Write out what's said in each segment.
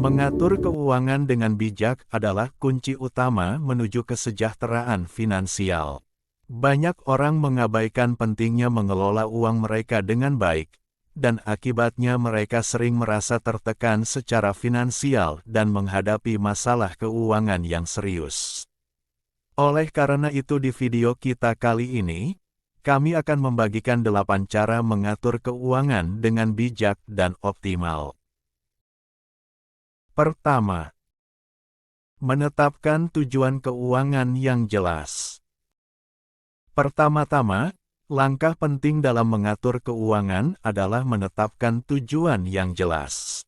Mengatur keuangan dengan bijak adalah kunci utama menuju kesejahteraan finansial. Banyak orang mengabaikan pentingnya mengelola uang mereka dengan baik, dan akibatnya mereka sering merasa tertekan secara finansial dan menghadapi masalah keuangan yang serius. Oleh karena itu di video kita kali ini, kami akan membagikan 8 cara mengatur keuangan dengan bijak dan optimal. Pertama, menetapkan tujuan keuangan yang jelas. Pertama-tama, langkah penting dalam mengatur keuangan adalah menetapkan tujuan yang jelas.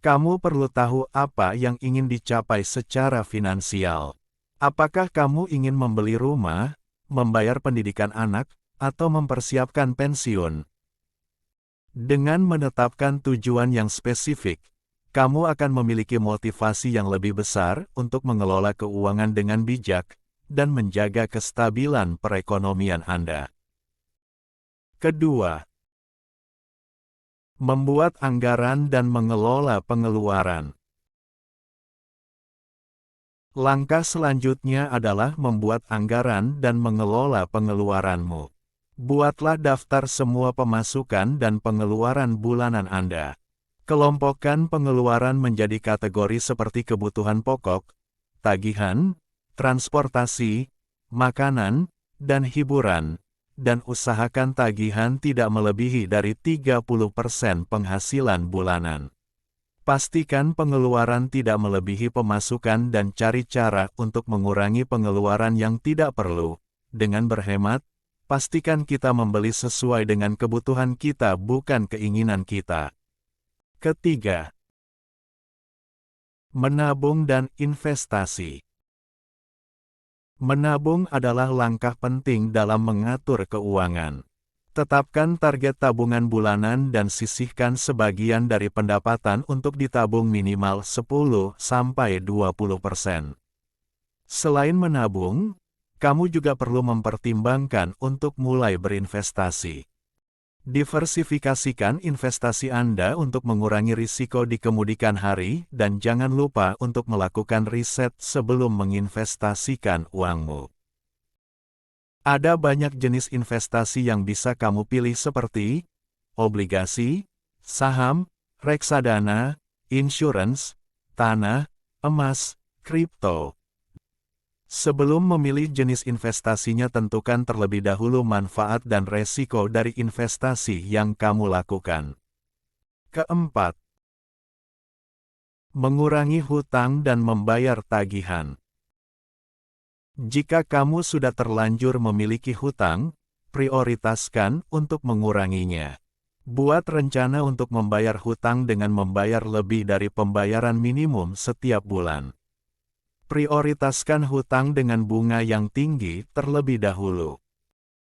Kamu perlu tahu apa yang ingin dicapai secara finansial. Apakah kamu ingin membeli rumah, membayar pendidikan anak, atau mempersiapkan pensiun? Dengan menetapkan tujuan yang spesifik, kamu akan memiliki motivasi yang lebih besar untuk mengelola keuangan dengan bijak dan menjaga kestabilan perekonomian Anda. Kedua, membuat anggaran dan mengelola pengeluaran. Langkah selanjutnya adalah membuat anggaran dan mengelola pengeluaranmu. Buatlah daftar semua pemasukan dan pengeluaran bulanan Anda. Kelompokkan pengeluaran menjadi kategori seperti kebutuhan pokok, tagihan, transportasi, makanan, dan hiburan, dan usahakan tagihan tidak melebihi dari 30% penghasilan bulanan. Pastikan pengeluaran tidak melebihi pemasukan dan cari cara untuk mengurangi pengeluaran yang tidak perlu. Dengan berhemat, pastikan kita membeli sesuai dengan kebutuhan kita bukan keinginan kita. Ketiga, menabung dan investasi. Menabung adalah langkah penting dalam mengatur keuangan. Tetapkan target tabungan bulanan dan sisihkan sebagian dari pendapatan untuk ditabung minimal 10-20%. Selain menabung, kamu juga perlu mempertimbangkan untuk mulai berinvestasi. Diversifikasikan investasi Anda untuk mengurangi risiko di kemudian hari dan jangan lupa untuk melakukan riset sebelum menginvestasikan uangmu. Ada banyak jenis investasi yang bisa kamu pilih seperti obligasi, saham, reksadana, insurance, tanah, emas, kripto. Sebelum memilih jenis investasinya, tentukan terlebih dahulu manfaat dan resiko dari investasi yang kamu lakukan. Keempat, mengurangi hutang dan membayar tagihan. Jika kamu sudah terlanjur memiliki hutang, prioritaskan untuk menguranginya. Buat rencana untuk membayar hutang dengan membayar lebih dari pembayaran minimum setiap bulan. Prioritaskan hutang dengan bunga yang tinggi terlebih dahulu.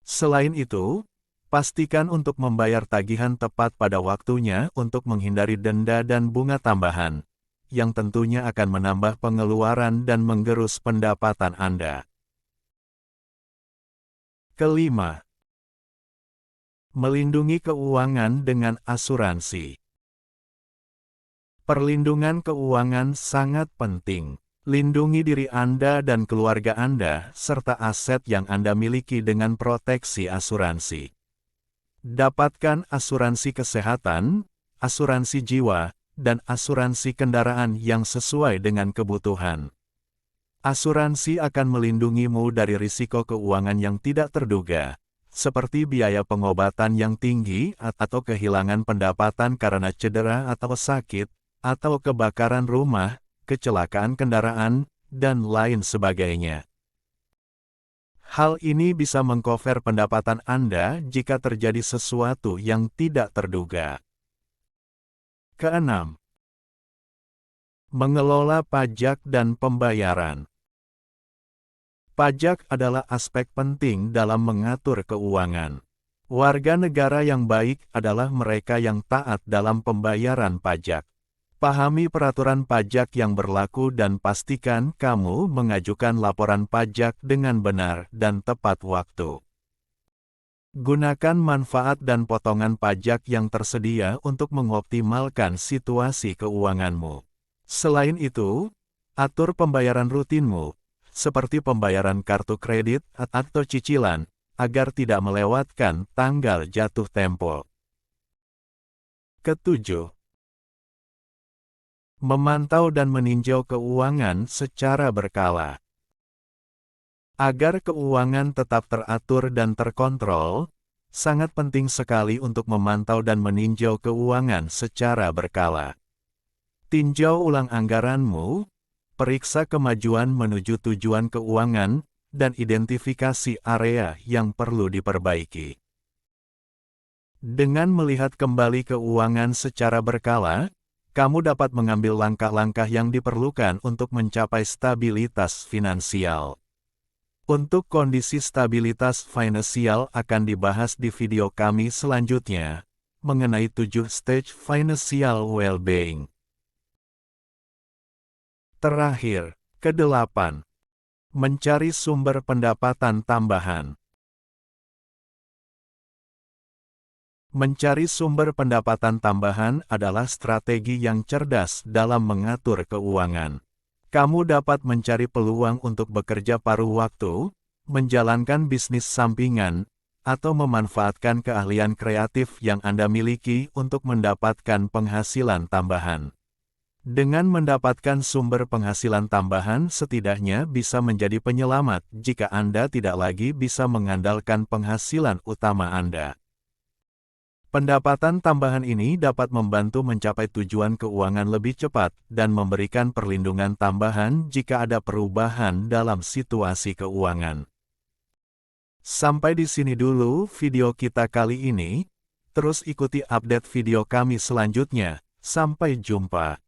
Selain itu, pastikan untuk membayar tagihan tepat pada waktunya untuk menghindari denda dan bunga tambahan, yang tentunya akan menambah pengeluaran dan menggerus pendapatan Anda. Kelima, melindungi keuangan dengan asuransi. Perlindungan keuangan sangat penting. Lindungi diri Anda dan keluarga Anda, serta aset yang Anda miliki dengan proteksi asuransi. Dapatkan asuransi kesehatan, asuransi jiwa, dan asuransi kendaraan yang sesuai dengan kebutuhan. Asuransi akan melindungimu dari risiko keuangan yang tidak terduga, seperti biaya pengobatan yang tinggi atau kehilangan pendapatan karena cedera atau sakit, atau kebakaran rumah, kecelakaan kendaraan, dan lain sebagainya. Hal ini bisa mengcover pendapatan Anda jika terjadi sesuatu yang tidak terduga. Keenam, mengelola pajak dan pembayaran. Pajak adalah aspek penting dalam mengatur keuangan. Warga negara yang baik adalah mereka yang taat dalam pembayaran pajak. Pahami peraturan pajak yang berlaku dan pastikan kamu mengajukan laporan pajak dengan benar dan tepat waktu. Gunakan manfaat dan potongan pajak yang tersedia untuk mengoptimalkan situasi keuanganmu. Selain itu, atur pembayaran rutinmu, seperti pembayaran kartu kredit atau cicilan, agar tidak melewatkan tanggal jatuh tempo. Ketujuh, memantau dan meninjau keuangan secara berkala. Agar keuangan tetap teratur dan terkontrol, sangat penting sekali untuk memantau dan meninjau keuangan secara berkala. Tinjau ulang anggaranmu, periksa kemajuan menuju tujuan keuangan, dan identifikasi area yang perlu diperbaiki. Dengan melihat kembali keuangan secara berkala, kamu dapat mengambil langkah-langkah yang diperlukan untuk mencapai stabilitas finansial. Untuk kondisi stabilitas finansial akan dibahas di video kami selanjutnya, mengenai 7 stage financial well-being. Terakhir, ke-8. Mencari sumber pendapatan tambahan. Mencari sumber pendapatan tambahan adalah strategi yang cerdas dalam mengatur keuangan. Kamu dapat mencari peluang untuk bekerja paruh waktu, menjalankan bisnis sampingan, atau memanfaatkan keahlian kreatif yang Anda miliki untuk mendapatkan penghasilan tambahan. Dengan mendapatkan sumber penghasilan tambahan setidaknya bisa menjadi penyelamat jika Anda tidak lagi bisa mengandalkan penghasilan utama Anda. Pendapatan tambahan ini dapat membantu mencapai tujuan keuangan lebih cepat dan memberikan perlindungan tambahan jika ada perubahan dalam situasi keuangan. Sampai di sini dulu video kita kali ini. Terus ikuti update video kami selanjutnya. Sampai jumpa.